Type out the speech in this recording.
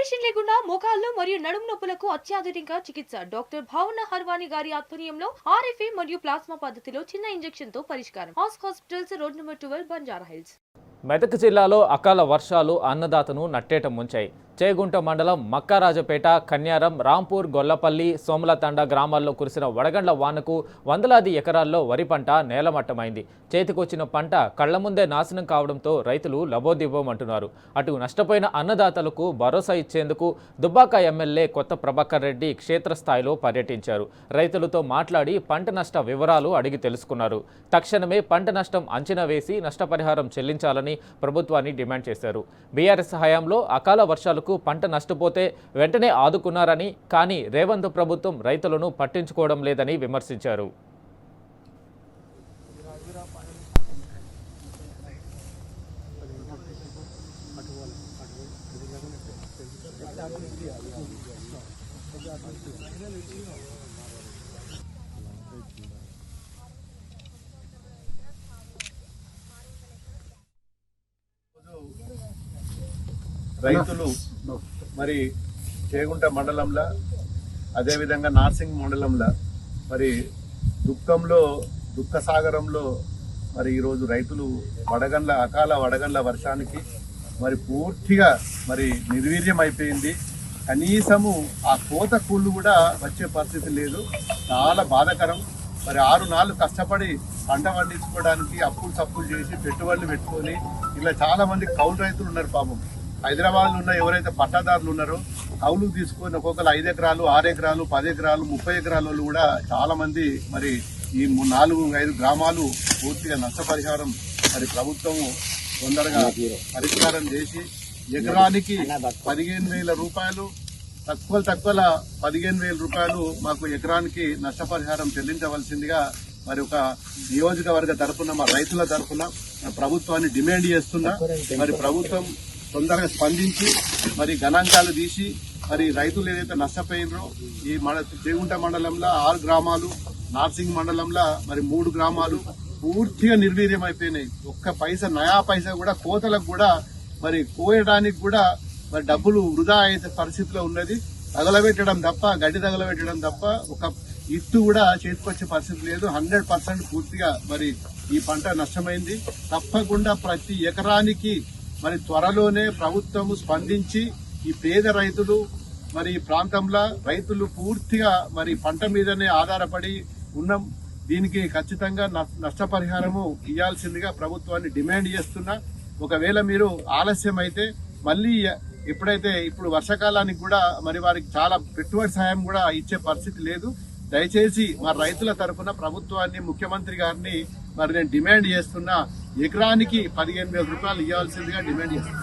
Operation లేకుండా మోకాళ్ళు మరియు నడుము నొప్పులకు అత్యాధునిక చికిత్స డాక్టర్ భావన హర్వాని గారి ఆధ్వర్యంలో ఆర్ఎఫ్ఏ మరియు ప్లాస్మా పద్ధతిలో చిన్న ఇంజెక్షన్ తో పరిష్కారం. Hospitals road number 12 Banjara hills. Medak జిల్లాలో అకాల వర్షాలు అన్నదాతను నట్టేట ముంచాయి. చేగుంట మండలం మక్కారాజపేట, కన్యారం, రాంపూర్, గొల్లపల్లి, సోమలతండ గ్రామాల్లో కురిసిన వడగండ్ల వానకు వందలాది ఎకరాల్లో వరి పంట నేలమట్టమైంది. చేతికొచ్చిన పంట కళ్ల ముందే నాశనం కావడంతో రైతులు లబోదిబోమంటున్నారు. అటు నష్టపోయిన అన్నదాతలకు భరోసా ఇచ్చేందుకు దుబ్బాక ఎమ్మెల్యే కొత్త ప్రభాకర్ రెడ్డి క్షేత్రస్థాయిలో పర్యటించారు. రైతులతో మాట్లాడి పంట నష్ట వివరాలు అడిగి తెలుసుకున్నారు. తక్షణమే పంట నష్టం అంచనా వేసి నష్టపరిహారం చెల్లించాలని ప్రభుత్వాన్ని డిమాండ్ చేశారు. బీఆర్ఎస్ హయాంలో అకాల వర్షాలకు పంట నష్టపోతే వెంటనే ఆదుకున్నారని, కానీ రేవంత్ ప్రభుత్వం రైతులను పట్టించుకోవడం లేదని విమర్శించారు. రైతులు మరి చేగుంట మండలంలో అదేవిధంగా నార్సింగ్ మండలంలో మరి దుఃఖ సాగరంలో మరి ఈరోజు రైతులు అకాల వడగండ్ల వర్షానికి మరి పూర్తిగా మరి నిర్వీర్యం అయిపోయింది. కనీసము ఆ కోత కూళ్ళు కూడా వచ్చే పరిస్థితి లేదు. చాలా బాధాకరం. మరి 6 నెలలు కష్టపడి పంట పండించుకోవడానికి అప్పులు సప్పులు చేసి పెట్టుబడులు పెట్టుకొని ఇలా చాలా మంది కౌలు రైతులు ఉన్నారు. పాపం హైదరాబాద్లో ఉన్న ఎవరైతే పట్టాదారులు ఉన్నారో కౌలు తీసుకొని ఒక్కొక్కరు 5 ఎకరాలు, 6 ఎకరాలు, 10 ఎకరాలు, 30 ఎకరాల వాళ్ళు కూడా చాలా మంది మరి ఈ 4-5 గ్రామాలు పూర్తిగా నష్టపరిహారం మరి ప్రభుత్వం తొందరగా పరిష్కారం చేసి ఎకరానికి 15,000 రూపాయలు, తక్కువ 15,000 రూపాయలు మాకు ఎకరానికి నష్టపరిహారం చెల్లించవలసిందిగా మరి ఒక నియోజకవర్గ తరఫున మా రైతుల తరఫున ప్రభుత్వాన్ని డిమాండ్ చేస్తున్నా. మరి ప్రభుత్వం తొందరగా స్పందించి మరి గణాంకాలు తీసి మరి రైతులు ఏదైతే నష్టపోయినరో ఈ చేగుంట మండలంలో 6 గ్రామాలు, నార్సింగ్ మండలంలో మరి 3 గ్రామాలు పూర్తిగా నిర్వీర్యం అయిపోయినాయి. ఒక్క నయా పైసా కూడా కోతలకు కూడా మరి కోయడానికి కూడా మరి డబ్బులు వృధా అయ్యే పరిస్థితిలో ఉన్నది. తగలబెట్టడం తప్ప, గడ్డి తగలబెట్టడం తప్ప ఒక ఇత్తు కూడా చేతికొచ్చే పరిస్థితి లేదు. 100% పూర్తిగా మరి ఈ పంట నష్టమైంది. తప్పకుండా ప్రతి ఎకరానికి మరి త్వరలోనే ప్రభుత్వము స్పందించి ఈ పేద రైతులు మరి ఈ ప్రాంతంలో రైతులు పూర్తిగా మరి పంట మీదనే ఆధారపడి ఉన్నాం. దీనికి ఖచ్చితంగా నష్టపరిహారము ఇవ్వాల్సిందిగా ప్రభుత్వాన్ని డిమాండ్ చేస్తున్నా. ఒకవేళ మీరు ఆలస్యం అయితే మళ్ళీ ఇప్పుడు వర్షాకాలానికి కూడా మరి వారికి చాలా పెట్టుబడి సాయం కూడా ఇచ్చే పరిస్థితి లేదు. దయచేసి మా రైతుల తరఫున ప్రభుత్వాన్ని, ముఖ్యమంత్రి గారిని మరి నేను డిమాండ్ చేస్తున్నా, ఎకరానికి 15,000 రూపాయలు ఇవ్వాల్సిందిగా డిమాండ్ చేస్తున్నా.